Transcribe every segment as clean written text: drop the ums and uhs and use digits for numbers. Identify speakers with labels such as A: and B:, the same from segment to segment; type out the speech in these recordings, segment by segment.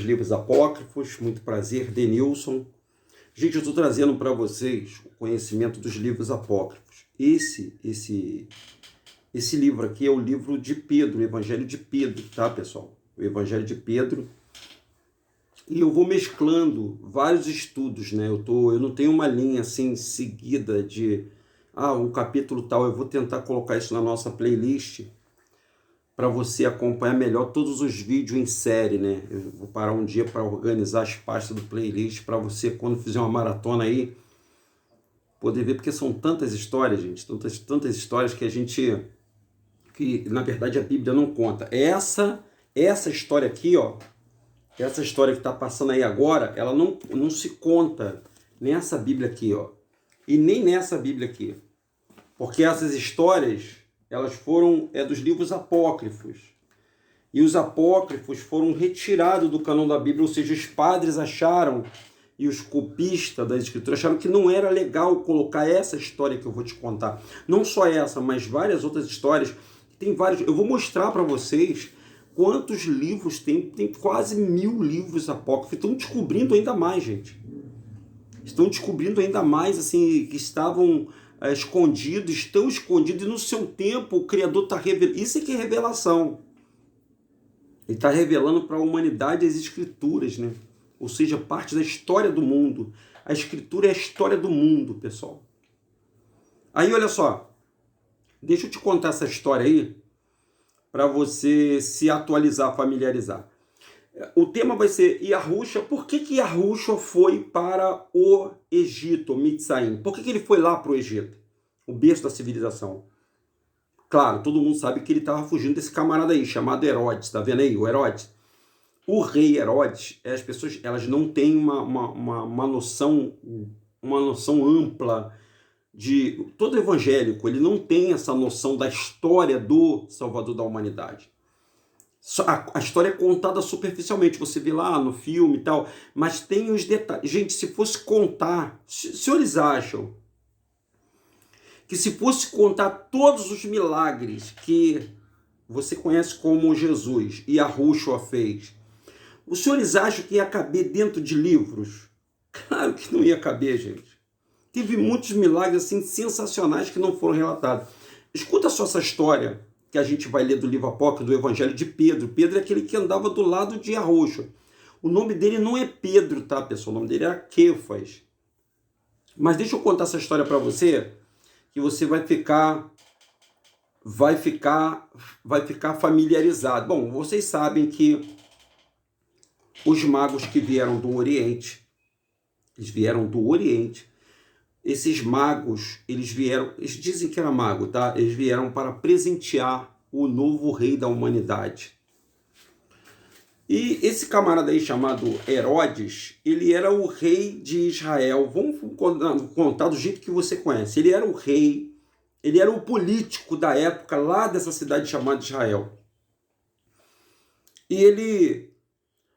A: livros apócrifos. Muito prazer, Denilson. Gente, eu estou trazendo para vocês o conhecimento dos livros apócrifos. Esse livro aqui é o livro de Pedro, o Evangelho de Pedro, tá, pessoal? O Evangelho de Pedro. E eu vou mesclando vários estudos, né? Eu não tenho uma linha assim seguida de um capítulo tal. Eu vou tentar colocar isso na nossa playlist para você acompanhar melhor todos os vídeos em série, né? Eu vou parar um dia para organizar as pastas do playlist para você, quando fizer uma maratona aí, poder ver, porque são tantas histórias, gente, tantas histórias que na verdade a Bíblia não conta. Essa história aqui, ó, essa história que está passando aí agora, ela não se conta nessa Bíblia aqui, ó, e nem nessa Bíblia aqui, porque essas histórias elas foram dos livros apócrifos. E os apócrifos foram retirados do cânon da Bíblia, ou seja, os padres acharam, e os copistas das escrituras acharam que não era legal colocar essa história que eu vou te contar. Não só essa, mas várias outras histórias. Tem vários. Eu vou mostrar para vocês quantos livros tem. Tem quase 1000 livros apócrifos. Estão descobrindo ainda mais, gente. Estão descobrindo ainda mais, assim, que estavam estão escondidos, e no seu tempo o Criador está revelando. Isso é que é revelação. Ele está revelando para a humanidade as Escrituras, né? Ou seja, parte da história do mundo. A Escritura é a história do mundo, pessoal. Aí, olha só, deixa eu te contar essa história aí, para você se atualizar, familiarizar. O tema vai ser Yahushua. Por que Yahushua foi para o Egito, Mitzrayim? Por que ele foi lá para o Egito? O berço da civilização. Claro, todo mundo sabe que ele estava fugindo desse camarada aí, chamado Herodes. Tá vendo aí, o Herodes? O rei Herodes, as pessoas elas não têm uma noção ampla de... Todo evangélico, ele não tem essa noção da história do Salvador da humanidade. A história é contada superficialmente, você vê lá no filme e tal, mas tem os detalhes. Gente, se fosse contar, senhores acham que se fosse contar todos os milagres que você conhece como Jesus e Yahushua fez, os senhores acham que ia caber dentro de livros? Claro que não ia caber, gente. Teve muitos milagres assim sensacionais que não foram relatados. Escuta só essa história que a gente vai ler do livro apócrifo do Evangelho de Pedro. Pedro é aquele que andava do lado de Yahushua. O nome dele não é Pedro, tá, pessoal? O nome dele era Kefas. Mas deixa eu contar essa história para você, que você vai ficar familiarizado. Bom, vocês sabem que os magos que vieram do Oriente, esses magos, eles dizem que era mago, tá? Eles vieram para presentear o novo rei da humanidade. E esse camarada aí chamado Herodes, ele era o rei de Israel. Vamos contar do jeito que você conhece. Ele era o rei, ele era o político da época lá dessa cidade chamada Israel. E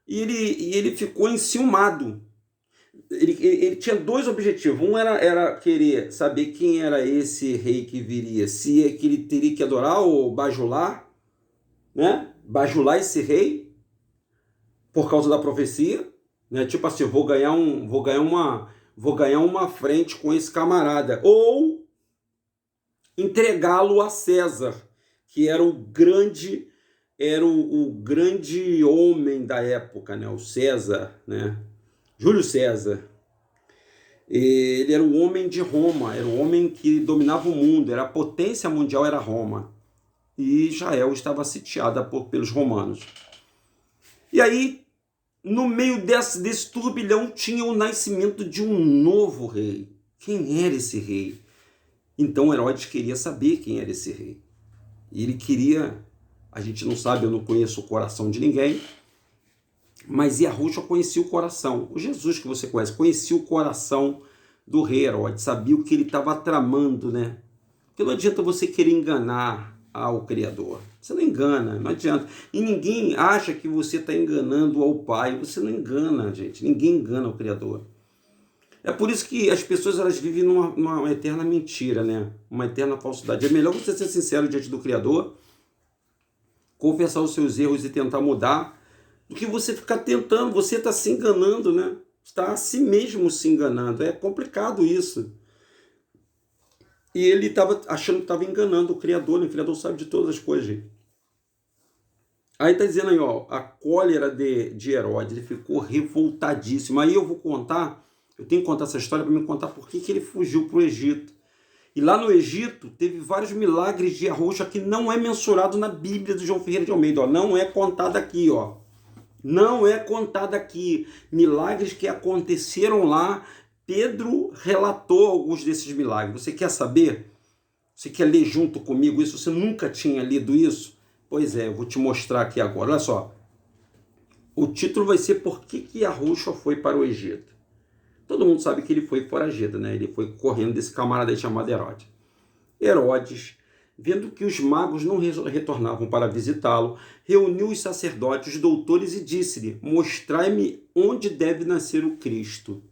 A: ele ficou enciumado. Ele tinha dois objetivos. Um era querer saber quem era esse rei que viria. Se é que ele teria que adorar ou bajular, né? Bajular esse rei por causa da profecia, né? Tipo assim, vou ganhar uma frente com esse camarada, ou entregá-lo a César, que era o grande homem da época, né? O César, né? Júlio César. Ele era o homem de Roma, era o homem que dominava o mundo, era a potência mundial, era Roma. E Israel estava sitiada pelos romanos. E aí, no meio desse turbilhão, tinha o nascimento de um novo rei. Quem era esse rei? Então Herodes queria saber quem era esse rei. E ele queria... A gente não sabe, eu não conheço o coração de ninguém, mas Yahushua conhecia o coração. O Jesus que você conhece conhecia o coração do rei Herodes, sabia o que ele estava tramando, né? Porque não adianta você querer enganar ao Criador. Você não engana, não adianta. E ninguém acha que você está enganando ao Pai. Você não engana, gente. Ninguém engana o Criador. É por isso que as pessoas elas vivem numa eterna mentira, né? Uma eterna falsidade. É melhor você ser sincero diante do Criador, confessar os seus erros e tentar mudar, do que você ficar tentando. Você está se enganando, né? Está a si mesmo se enganando. É complicado isso. E ele estava achando que estava enganando o Criador, né? O Criador sabe de todas as coisas, gente. Aí está dizendo aí, ó, a cólera de Herodes, ele ficou revoltadíssimo. Aí eu vou contar, eu tenho que contar essa história para me contar por que ele fugiu para o Egito. E lá no Egito teve vários milagres de arrocha que não é mensurado na Bíblia do João Ferreira de Almeida. Ó. Não é contado aqui, ó. Não é contado aqui. Milagres que aconteceram lá. Pedro relatou alguns desses milagres. Você quer saber? Você quer ler junto comigo isso? Você nunca tinha lido isso? Pois é, eu vou te mostrar aqui agora. Olha só. O título vai ser Por que Arrocha foi para o Egito? Todo mundo sabe que ele foi foragido, né? Ele foi correndo desse camarada aí chamado Herodes. Herodes, vendo que os magos não retornavam para visitá-lo, reuniu os sacerdotes, os doutores e disse-lhe: mostrai-me onde deve nascer o Cristo.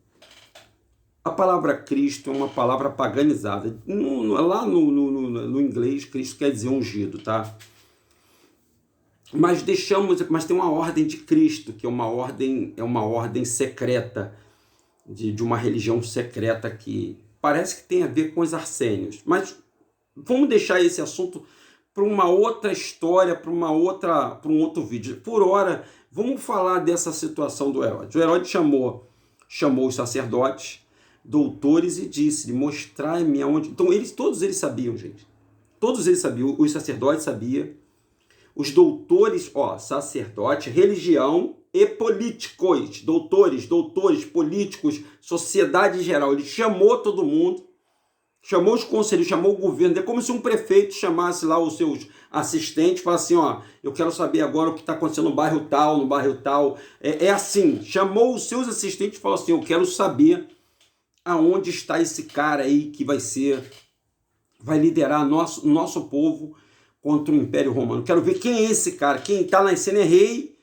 A: A palavra Cristo é uma palavra paganizada. Lá no inglês, Cristo quer dizer ungido, tá? Mas tem uma ordem de Cristo, que é uma ordem secreta, de uma religião secreta que parece que tem a ver com os arsênios. Mas vamos deixar esse assunto para uma outra história, para um outro vídeo. Por hora, vamos falar dessa situação do Herodes. O Herodes chamou os sacerdotes, doutores e disse-lhe: mostrai-me aonde... Então, todos eles sabiam, gente. Todos eles sabiam. Os sacerdotes sabiam. Os doutores, sacerdote, religião e políticos, doutores, políticos, sociedade em geral. Ele chamou todo mundo, chamou os conselheiros, chamou o governo. É como se um prefeito chamasse lá os seus assistentes e falasse assim, eu quero saber agora o que está acontecendo no bairro tal. É assim, chamou os seus assistentes e falou assim, eu quero saber aonde está esse cara aí que vai liderar nosso povo contra o Império Romano. Quero ver quem é esse cara. Quem está na cena é rei.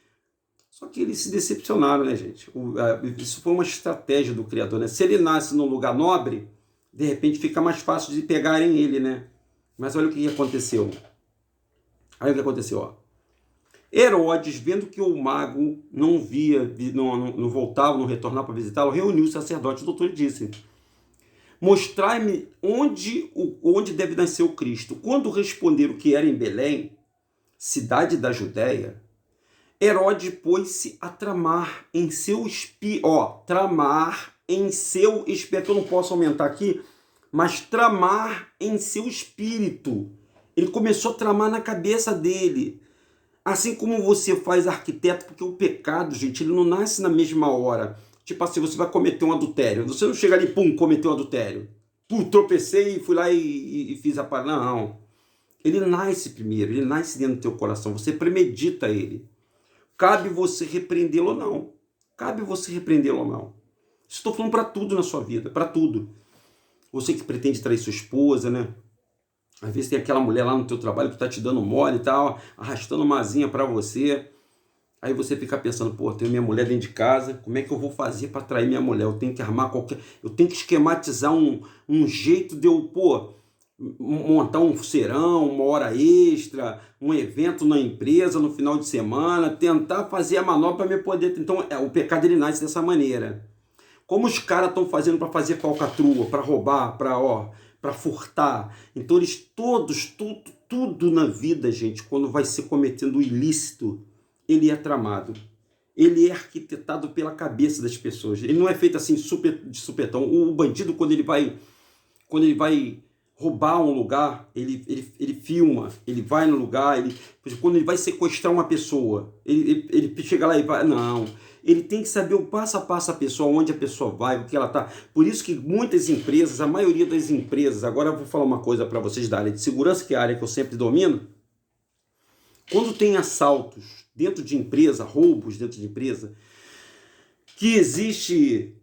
A: Só que eles se decepcionaram, né, gente? Isso foi uma estratégia do Criador, né? Se ele nasce num lugar nobre, de repente fica mais fácil de pegarem ele, né? Mas olha o que aconteceu. Olha o que aconteceu, ó. Herodes, vendo que o mago não voltava, não retornava para visitá-lo, reuniu os sacerdotes, o doutor, e disse: mostrai-me onde deve nascer o Cristo. Quando responderam que era em Belém, cidade da Judéia, Herodes pôs-se a tramar em seu espírito. Eu não posso aumentar aqui, mas tramar em seu espírito. Ele começou a tramar na cabeça dele. Assim como você faz arquiteto, porque o pecado, gente, ele não nasce na mesma hora. Tipo assim, você vai cometer um adultério. Você não chega ali, cometeu um adultério. Tropecei e fui lá e fiz a parada. Não. Ele nasce primeiro, ele nasce dentro do teu coração. Você premedita ele. Cabe você repreendê-lo ou não. Estou falando para tudo na sua vida, para tudo. Você que pretende trair sua esposa, né? Às vezes tem aquela mulher lá no teu trabalho que está te dando mole e tal, arrastando uma asinha para você. Aí você fica pensando, tenho minha mulher dentro de casa, como é que eu vou fazer para atrair minha mulher? Eu tenho que armar eu tenho que esquematizar um jeito de eu, montar um serão, uma hora extra, um evento na empresa no final de semana, tentar fazer a manobra para me poder... Então, o pecado ele nasce dessa maneira. Como os caras estão fazendo para fazer falcatrua, para roubar, para furtar. Então, eles tudo na vida, gente, quando vai ser cometendo o ilícito, ele é tramado. Ele é arquitetado pela cabeça das pessoas. Ele não é feito assim de supetão. O bandido, quando ele vai roubar um lugar, ele filma, ele vai no lugar, quando ele vai sequestrar uma pessoa, ele chega lá e vai... Não, ele tem que saber o passo a passo a pessoa, onde a pessoa vai, o que ela está. Por isso que muitas empresas, a maioria das empresas, agora eu vou falar uma coisa para vocês da área de segurança, que é a área que eu sempre domino, quando tem assaltos dentro de empresa, roubos dentro de empresa, que existe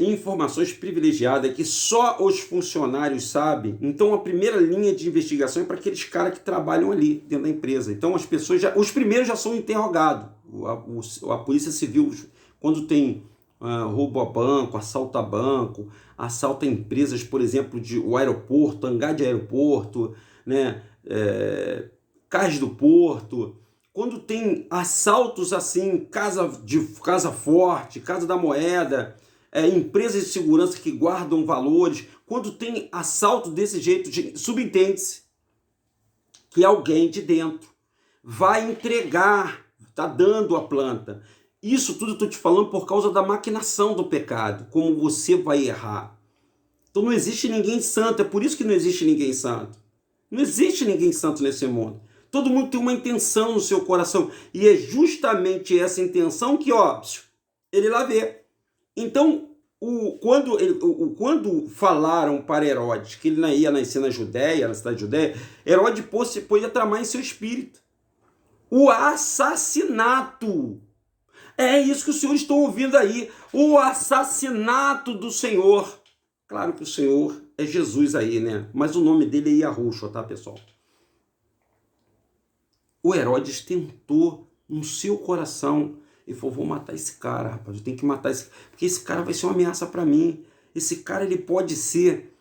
A: informações privilegiadas que só os funcionários sabem, então a primeira linha de investigação é para aqueles caras que trabalham ali dentro da empresa. Então as pessoas os primeiros já são interrogados. A Polícia Civil, quando tem roubo a banco, assalto a banco, assalto a empresas, por exemplo, o aeroporto, hangar de aeroporto, né, cais do porto, quando tem assaltos assim, casa forte, Casa da Moeda, empresas de segurança que guardam valores, quando tem assalto desse jeito, subentende-se que alguém de dentro vai entregar, está dando a planta. Isso tudo eu estou te falando por causa da maquinação do pecado, como você vai errar. Então não existe ninguém santo, é por isso que não existe ninguém santo. Não existe ninguém santo nesse mundo. Todo mundo tem uma intenção no seu coração, e é justamente essa intenção que, ó, ele lá vê. Então, quando falaram para Herodes que ele ia nascer na Judéia, na cidade de Judéia, Herodes pôde tramar em seu espírito o assassinato. É isso que os senhores estão ouvindo aí, o assassinato do Senhor. Claro que o Senhor é Jesus aí, né? Mas o nome dele é Yahushua, tá, pessoal? O Herodes tentou no seu coração e falou: vou matar esse cara, rapaz, eu tenho que matar esse cara, porque esse cara vai ser uma ameaça para mim. Esse cara, ele pode ser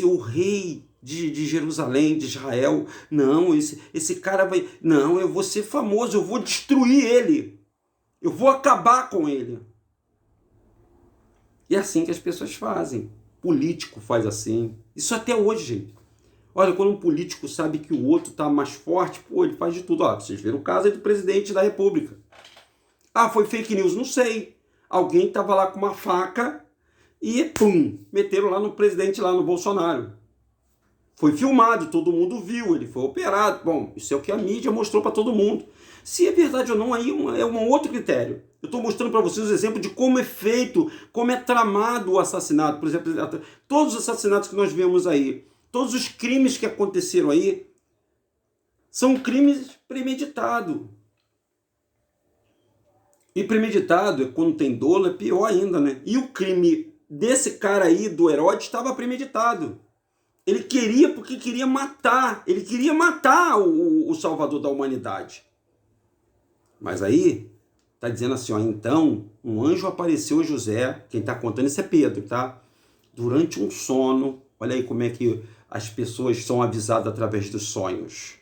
A: o rei de Jerusalém, de Israel. Não, esse cara vai... Não, eu vou ser famoso, eu vou destruir ele. Eu vou acabar com ele. E é assim que as pessoas fazem. Político faz assim. Isso até hoje, gente. Olha, quando um político sabe que o outro está mais forte, pô, ele faz de tudo. Ó, vocês viram o caso aí do presidente da República. Ah, foi fake news? Não sei. Alguém estava lá com uma faca e, pum, meteram lá no presidente, lá no Bolsonaro. Foi filmado, todo mundo viu, ele foi operado. Bom, isso é o que a mídia mostrou para todo mundo. Se é verdade ou não, aí é um outro critério. Eu estou mostrando para vocês os exemplos de como é feito, como é tramado o assassinato. Por exemplo, todos os assassinatos que nós vemos aí, todos os crimes que aconteceram aí, são crimes premeditados. E premeditado, é quando tem dolo, é pior ainda, né? E o crime desse cara aí, do Herodes, estava premeditado. Ele queria, porque queria matar. Ele queria matar o Salvador da humanidade. Mas aí, tá dizendo assim, ó, então, um anjo apareceu a José, quem tá contando isso é Pedro, tá? Durante um sono, olha aí como é que as pessoas são avisadas através dos sonhos.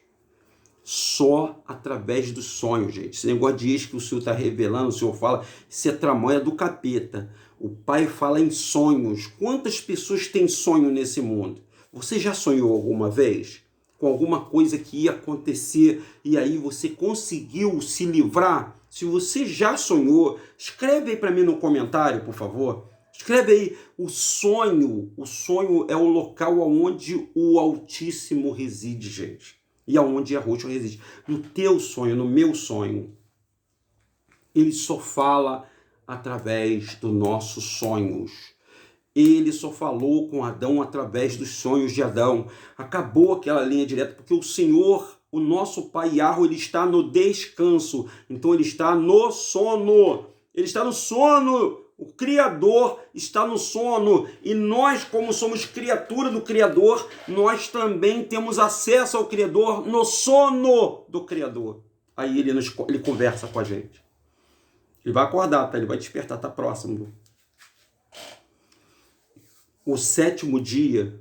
A: Só através dos sonhos, gente. Esse negócio diz que o Senhor está revelando, o Senhor fala, isso é tramóia do capeta. O Pai fala em sonhos. Quantas pessoas têm sonho nesse mundo? Você já sonhou alguma vez com alguma coisa que ia acontecer e aí você conseguiu se livrar? Se você já sonhou, escreve aí para mim no comentário, por favor. Escreve aí, o sonho é o local onde o Altíssimo reside, gente. E aonde Yahushua reside. No teu sonho, no meu sonho. Ele só fala através dos nossos sonhos. Ele só falou com Adão através dos sonhos de Adão. Acabou aquela linha direta, porque o Senhor, o nosso Pai Yahuwah, ele está no descanso. Então ele está no sono. Ele está no sono. O Criador está no sono. E nós, como somos criatura do Criador, nós também temos acesso ao Criador no sono do Criador. Aí ele conversa com a gente. Ele vai acordar, tá? Ele vai despertar, tá próximo. O sétimo dia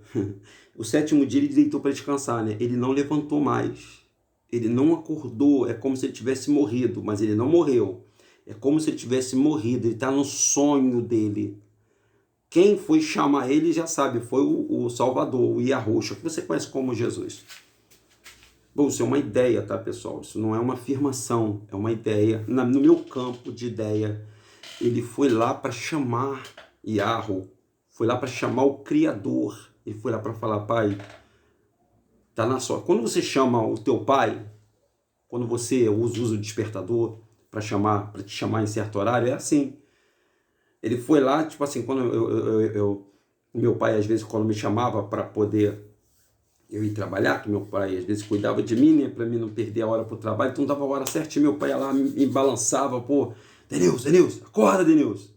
A: ele deitou para descansar, né? Ele não levantou mais. Ele não acordou, é como se ele tivesse morrido, mas ele não morreu. É como se ele tivesse morrido, ele está no sonho dele. Quem foi chamar ele já sabe, foi o Salvador, o Yahushua, que você conhece como Jesus. Bom, isso é uma ideia, tá, pessoal? Isso não é uma afirmação, é uma ideia. No meu campo de ideia, ele foi lá para chamar Yahuwah, foi lá para chamar o Criador. Ele foi lá para falar, Pai, tá na sua... Quando você chama o teu pai, quando você usa o despertador para te chamar em certo horário, é assim. Ele foi lá, tipo assim, quando meu pai, às vezes, quando me chamava para poder eu ir trabalhar, que meu pai, às vezes, cuidava de mim, né, para mim não perder a hora pro trabalho, então dava a hora certinho, meu pai ia lá, me balançava, pô, Denilson, acorda, Denilson.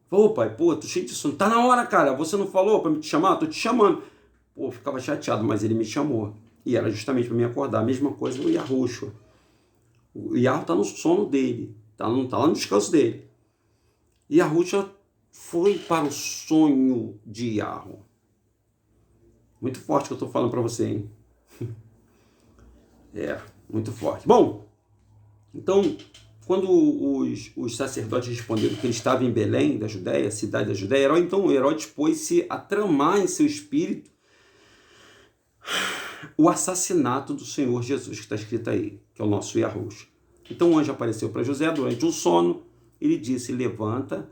A: Pô, pai, pô, tô cheio de sono. Tá na hora, cara, você não falou para me te chamar? Tô te chamando. Pô, eu ficava chateado, mas ele me chamou. E era justamente para me acordar. A mesma coisa no Yahushua. O Yahuwah tá no sono dele, tá lá no descanso dele. E Yahushua foi para o sonho de Yahuwah. Muito forte que eu tô falando para você, hein? É. Muito forte. Bom, então, quando os sacerdotes responderam que ele estava em Belém, da Judéia, cidade da Judéia, então Herodes pôs-se a tramar em seu espírito o assassinato do Senhor Jesus, que está escrito aí, que é o nosso Yahushua. Então o anjo apareceu para José durante um sono, ele disse, levanta,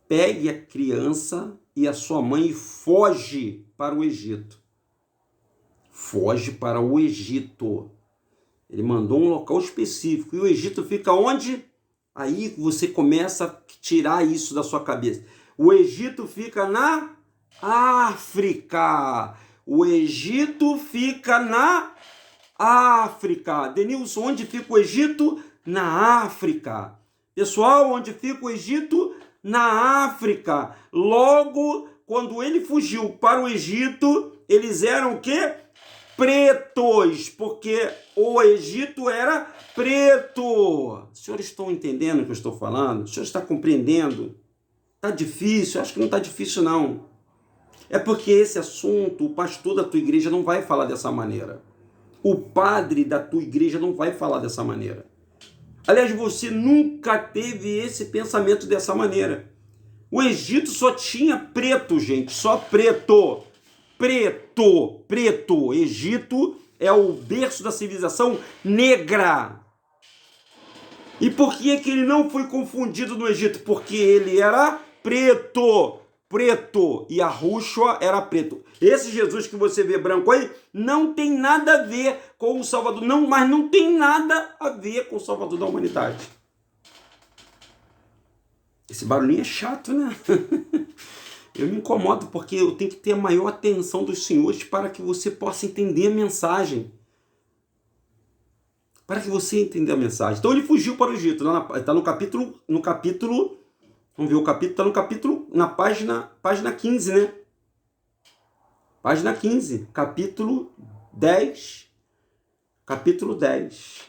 A: pegue a criança e a sua mãe e foge para o Egito. Foge para o Egito. Ele mandou um local específico. E o Egito fica onde? Aí você começa a tirar isso da sua cabeça. O Egito fica na África. O Egito fica na África. Denilson, onde fica o Egito? Na África. Pessoal, onde fica o Egito? Na África. Logo, quando ele fugiu para o Egito, eles eram o quê? Pretos, porque o Egito era preto. Os senhores estão entendendo o que eu estou falando? O senhor está compreendendo? Está difícil? Acho que não está difícil, não. É porque esse assunto, o pastor da tua igreja não vai falar dessa maneira. O padre da tua igreja não vai falar dessa maneira. Aliás, você nunca teve esse pensamento dessa maneira. O Egito só tinha preto, gente, só preto. Preto. Egito é o berço da civilização negra. E por que ele não foi confundido no Egito? Porque ele era preto. E Yahushua era preto. Esse Jesus que você vê branco aí não tem nada a ver com o Salvador, não, mas não tem nada a ver com o Salvador da humanidade. Esse barulhinho é chato, né? Eu me incomodo porque eu tenho que ter a maior atenção dos senhores para que você possa entender a mensagem. Para que você entenda a mensagem. Então ele fugiu para o Egito. Está no capítulo, vamos ver o capítulo, está no capítulo, na página 15, né? Página 15, capítulo 10. Capítulo 10.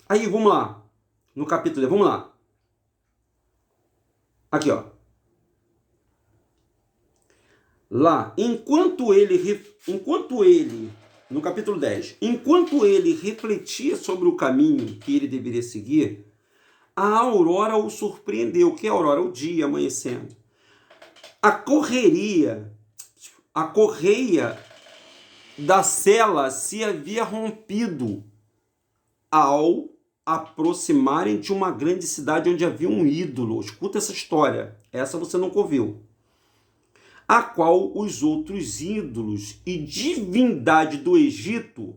A: Aí, vamos lá. No capítulo 10, vamos lá. Aqui, ó. Lá, enquanto ele, no capítulo 10, enquanto ele refletia sobre o caminho que ele deveria seguir, a aurora o surpreendeu. O que é a aurora? O dia amanhecendo. A correia da cela se havia rompido ao aproximarem de uma grande cidade onde havia um ídolo. Escuta essa história, essa você nunca ouviu. A qual os outros ídolos e divindade do Egito,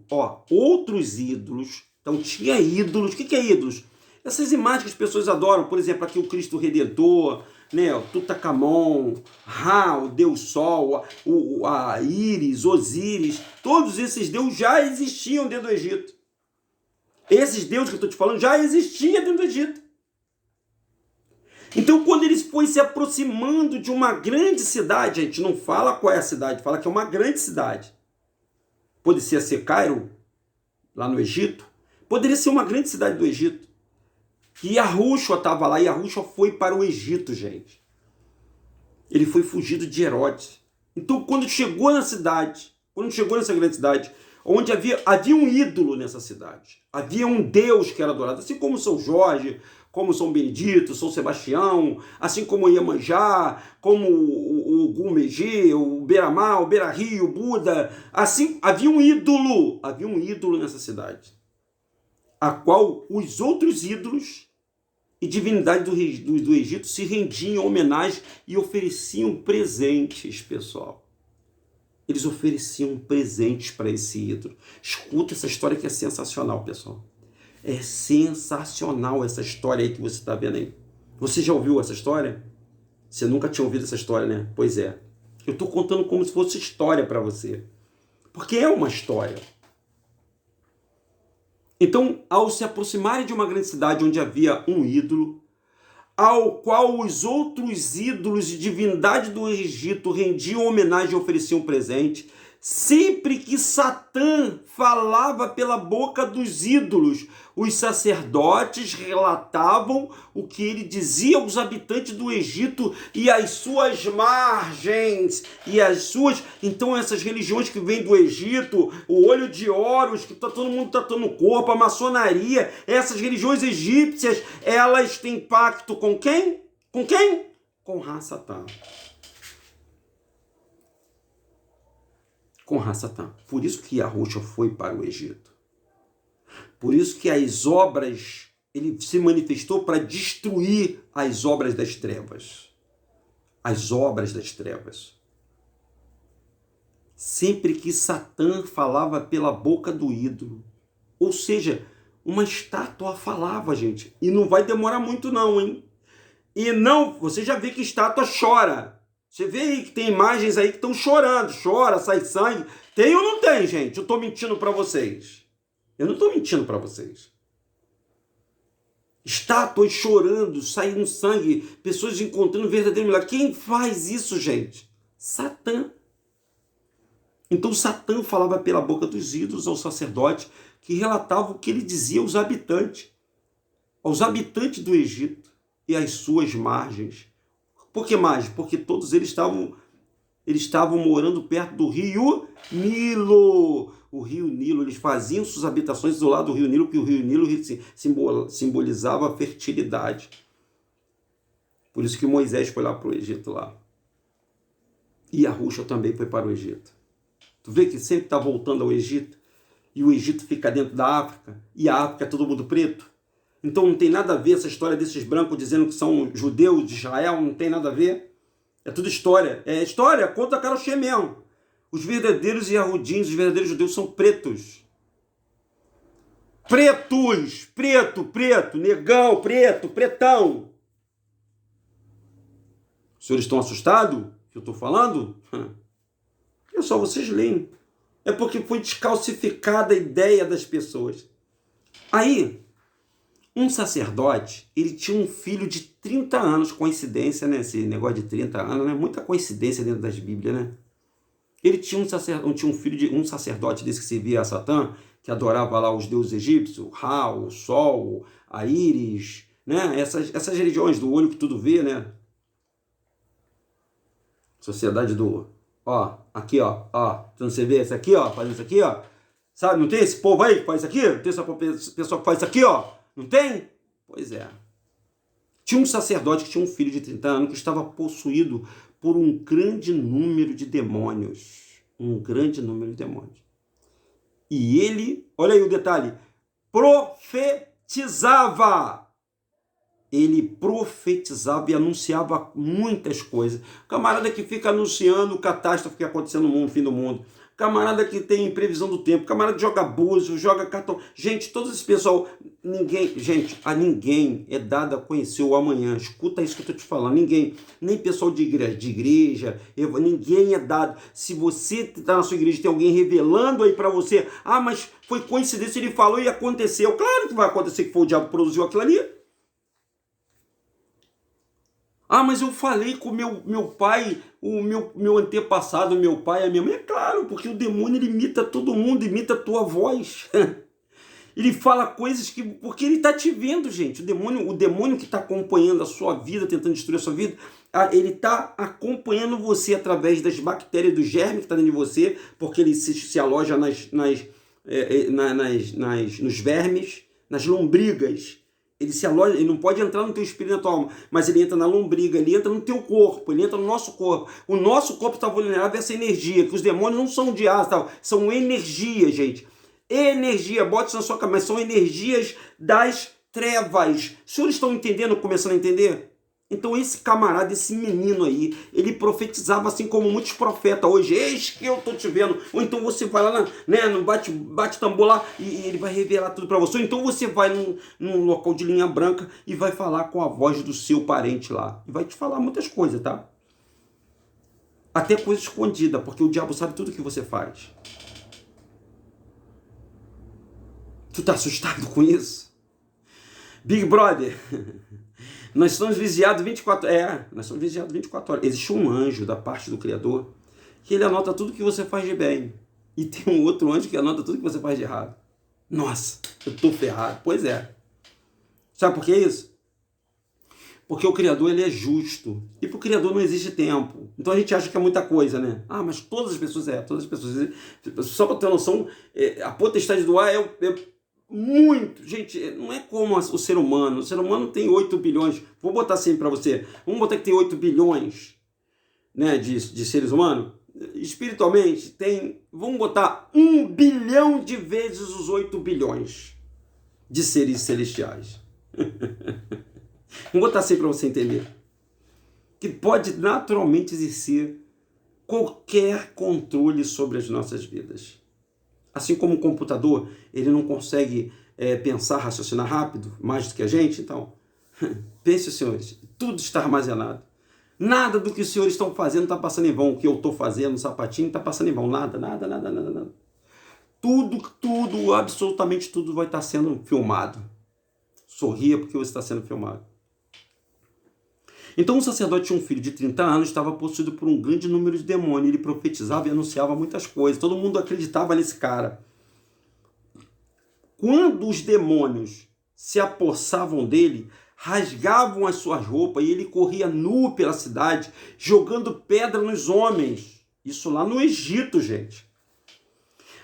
A: outros ídolos, então tinha ídolos. O que é ídolos? Essas imagens que as pessoas adoram, por exemplo, aqui o Cristo Redentor, né, o Tutankhamon, Ra, o Deus Sol, a Íris, Osíris, todos esses deuses já existiam dentro do Egito. Esses deuses que eu estou te falando já existiam dentro do Egito. Então, quando eles foram se aproximando de uma grande cidade, a gente não fala qual é a cidade, fala que é uma grande cidade. Poderia ser Cairo, lá no Egito, poderia ser uma grande cidade do Egito. E Yahushua estava lá, e Yahushua foi para o Egito, gente. Ele foi fugido de Herodes. Então, quando chegou nessa grande cidade, onde havia um ídolo nessa cidade, havia um Deus que era adorado, assim como São Jorge, como São Benedito, São Sebastião, assim como Iemanjá, como o Gumegê, o Beramá, o Berari, o Buda, assim, havia um ídolo nessa cidade, a qual os outros ídolos e divindades do Egito se rendiam em homenagem e ofereciam presentes, pessoal. Eles ofereciam presentes para esse ídolo. Escuta essa história que é sensacional, pessoal. É sensacional essa história aí que você está vendo aí. Você já ouviu essa história? Você nunca tinha ouvido essa história, né? Pois é. Eu estou contando como se fosse história para você. Porque é uma história. Então, ao se aproximarem de uma grande cidade onde havia um ídolo, ao qual os outros ídolos e divindades do Egito rendiam homenagem e ofereciam presente, Sempre que Satã falava pela boca dos ídolos, os sacerdotes relatavam o que ele dizia aos habitantes do Egito e as suas margens, e as suas... Então essas religiões que vêm do Egito, o olho de Horus, que tá todo mundo tatuando o corpo, a maçonaria, essas religiões egípcias, elas têm pacto com quem? Com quem? Com Ra-Satã. Com Ra-Satã. Por isso que Yahusha foi para o Egito. Por isso que as obras, ele se manifestou para destruir as obras das trevas. As obras das trevas. Sempre que Satã falava pela boca do ídolo. Ou seja, uma estátua falava, gente. E não vai demorar muito não, hein? E não, você já vê que estátua chora. Você vê aí que tem imagens aí que estão chorando, chora, sai sangue. Tem ou não tem, gente? Eu estou mentindo para vocês. Eu não estou mentindo para vocês. Estátuas chorando, saindo sangue, pessoas encontrando verdadeiro milagre. Quem faz isso, gente? Satã. Então Satã falava pela boca dos ídolos aos sacerdotes que relatavam o que ele dizia aos habitantes do Egito e às suas margens. Por que mais? Porque todos eles estavam morando perto do rio Nilo. O rio Nilo, eles faziam suas habitações do lado do rio Nilo, porque o rio Nilo simbolizava a fertilidade. Por isso que Moisés foi lá para o Egito lá. E Yahusha também foi para o Egito. Tu vê que sempre está voltando ao Egito, e o Egito fica dentro da África, e a África é todo mundo preto. Então não tem nada a ver essa história desses brancos dizendo que são judeus de Israel, não tem nada a ver. É tudo história. É história, conta a Karoshé mesmo. Os verdadeiros Yahudim, os verdadeiros judeus são pretos. Pretos, preto, negão, preto, pretão. Os senhores estão assustados que eu estou falando? É só vocês leem. É porque foi descalcificada a ideia das pessoas. Aí, um sacerdote, ele tinha um filho de 30 anos, coincidência, né? Esse negócio de 30 anos, né? Muita coincidência dentro das Bíblias, né? Ele tinha um filho de um sacerdote desse que servia a Satã, que adorava lá os deuses egípcios, o Ra, o Sol, a Íris, né? Essas religiões do olho que tudo vê, né? Sociedade do... Ó, aqui, ó. Então você vê esse aqui, ó, faz isso aqui, ó. Sabe, não tem esse povo aí que faz isso aqui? Não tem essa pessoa que faz isso aqui, ó? Não tem? Pois é. Tinha um sacerdote que tinha um filho de 30 anos que estava possuído por um grande número de demônios. Um grande número de demônios. E ele, olha aí o detalhe, profetizava. Ele profetizava e anunciava muitas coisas. Camarada que fica anunciando catástrofe que está acontecendo no mundo, fim do mundo. Camarada que tem previsão do tempo. Camarada que joga búzio, joga cartão. Gente, todo esse pessoal, a ninguém é dado a conhecer o amanhã. Escuta isso que eu estou te falando. Ninguém, nem pessoal de igreja, ninguém é dado. Se você está na sua igreja e tem alguém revelando aí para você, mas foi coincidência, ele falou e aconteceu. Claro que vai acontecer, que foi o diabo que produziu aquilo ali. Mas eu falei com meu pai, o meu antepassado, meu pai, a minha mãe. É claro, porque o demônio ele imita todo mundo, imita a tua voz. Ele fala coisas que... Porque ele está te vendo, gente. O demônio que está acompanhando a sua vida, tentando destruir a sua vida, ele está acompanhando você através das bactérias, do germe que está dentro de você, porque ele se aloja nos vermes, nas lombrigas. Ele se aloja, ele não pode entrar no teu espírito, na tua alma, mas ele entra na lombriga, ele entra no teu corpo, ele entra no nosso corpo. O nosso corpo está vulnerável a essa energia, que os demônios não são de ar, são energia, gente. Energia, bote isso na sua cabeça, são energias das trevas. Os senhores estão entendendo, começando a entender? Então esse camarada, esse menino aí, ele profetizava assim como muitos profetas hoje. Eis que eu estou te vendo. Ou então você vai lá no bate tambor lá e ele vai revelar tudo para você. Ou então você vai num local de linha branca e vai falar com a voz do seu parente lá. E vai te falar muitas coisas, tá? Até coisa escondida, porque o diabo sabe tudo que você faz. Tu tá assustado com isso? Big Brother... Nós estamos vigiados 24 horas. Nós estamos vigiados 24 horas. Existe um anjo da parte do Criador que ele anota tudo que você faz de bem. E tem um outro anjo que anota tudo que você faz de errado. Nossa, eu tô ferrado. Pois é. Sabe por que isso? Porque o Criador, ele é justo. E para o Criador não existe tempo. Então a gente acha que é muita coisa, né? Ah, mas todas as pessoas todas as pessoas. Só para ter noção, a potestade do ar é muito. Gente, não é como o ser humano. O ser humano tem 8 bilhões. Vou botar assim para você. Vamos botar que tem 8 bilhões, né, de seres humanos. Espiritualmente tem, vamos botar 1 bilhão de vezes os 8 bilhões de seres celestiais. Vamos botar assim para você entender. Que pode naturalmente exercer qualquer controle sobre as nossas vidas. Assim como o computador, ele não consegue pensar, raciocinar rápido, mais do que a gente, então, pense, senhores, tudo está armazenado. Nada do que os senhores estão fazendo está passando em vão. O que eu estou fazendo, o sapatinho, está passando em vão. Nada. Tudo, absolutamente tudo vai estar sendo filmado. Sorria porque você está sendo filmado. Então, um sacerdote tinha um filho de 30 anos, estava possuído por um grande número de demônios. Ele profetizava e anunciava muitas coisas. Todo mundo acreditava nesse cara. Quando os demônios se apossavam dele, rasgavam as suas roupas e ele corria nu pela cidade, jogando pedra nos homens. Isso lá no Egito, gente.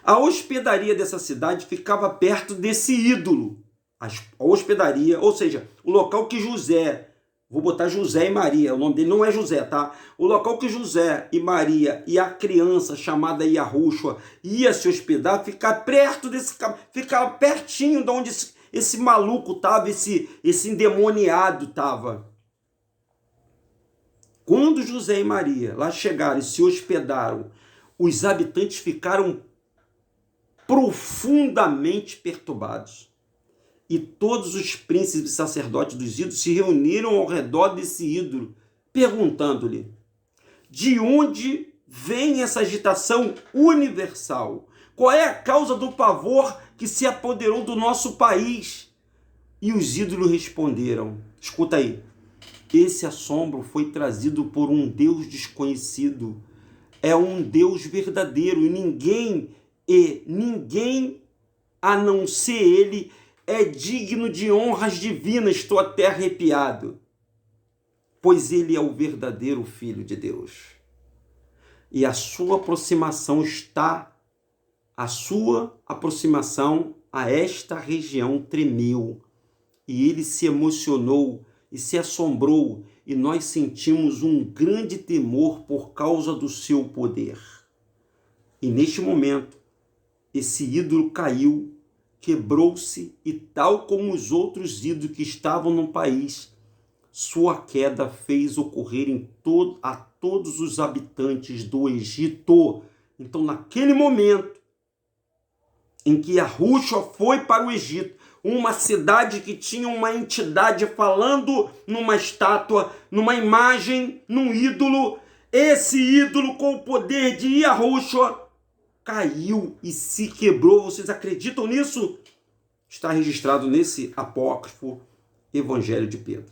A: A hospedaria dessa cidade ficava perto desse ídolo. A hospedaria, ou seja, o local que José, vou botar José e Maria, o nome dele não é José, tá? O local que José e Maria e a criança chamada Yahushua ia se hospedar, ficar pertinho de onde esse maluco estava, esse endemoniado estava. Quando José e Maria lá chegaram e se hospedaram, os habitantes ficaram profundamente perturbados. E todos os príncipes e sacerdotes dos ídolos se reuniram ao redor desse ídolo, perguntando-lhe: de onde vem essa agitação universal? Qual é a causa do pavor que se apoderou do nosso país? E os ídolos responderam: escuta aí, esse assombro foi trazido por um Deus desconhecido. É um Deus verdadeiro e ninguém a não ser ele é digno de honras divinas. Estou até arrepiado, pois ele é o verdadeiro Filho de Deus. E a sua aproximação a esta região tremeu. E ele se emocionou e se assombrou, e nós sentimos um grande temor por causa do seu poder. E neste momento, esse ídolo caiu, quebrou-se, e tal como os outros ídolos que estavam no país, sua queda fez ocorrer a todos os habitantes do Egito. Então, naquele momento em que Yahushua foi para o Egito, uma cidade que tinha uma entidade falando numa estátua, numa imagem, num ídolo, esse ídolo com o poder de Yahushua caiu e se quebrou. Vocês acreditam nisso? Está registrado nesse apócrifo Evangelho de Pedro.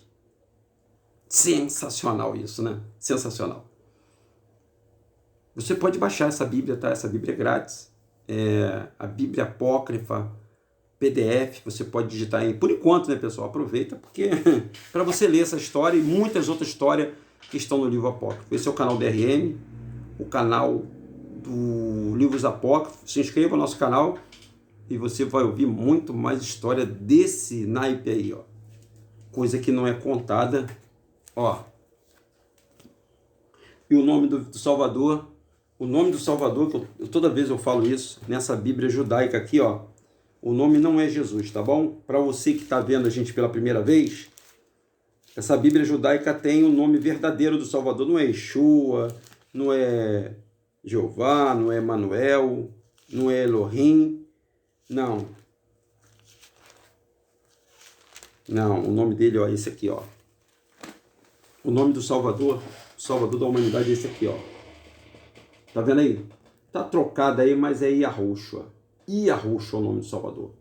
A: Sensacional isso, né? Sensacional. Você pode baixar essa Bíblia, tá? Essa Bíblia é grátis. A Bíblia apócrifa, PDF, você pode digitar aí. Por enquanto, né, pessoal? Aproveita, porque para você ler essa história e muitas outras histórias que estão no livro apócrifo. Esse é o canal DRM, o canal do Livros Apócrifos. Se inscreva no nosso canal e você vai ouvir muito mais história desse naipe aí, ó. Coisa que não é contada, ó. E o nome do Salvador, que toda vez eu falo isso, nessa Bíblia judaica aqui, ó, o nome não é Jesus, tá bom? Para você que está vendo a gente pela primeira vez, essa Bíblia judaica tem o nome verdadeiro do Salvador, não é Yeshua, não é Jeová, não é Emanuel, não é Elohim, não. Não, o nome dele, ó, é esse aqui, ó. O nome do Salvador da humanidade é esse aqui, ó. Tá vendo aí? Tá trocado aí, mas é Yahushua. Yahushua é o nome do Salvador.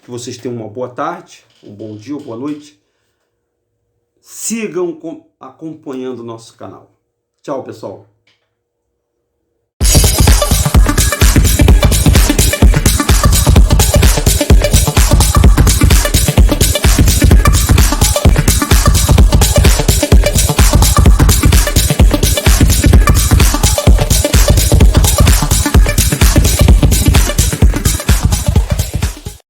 A: Que vocês tenham uma boa tarde, um bom dia ou boa noite. Sigam acompanhando o nosso canal. Tchau, pessoal.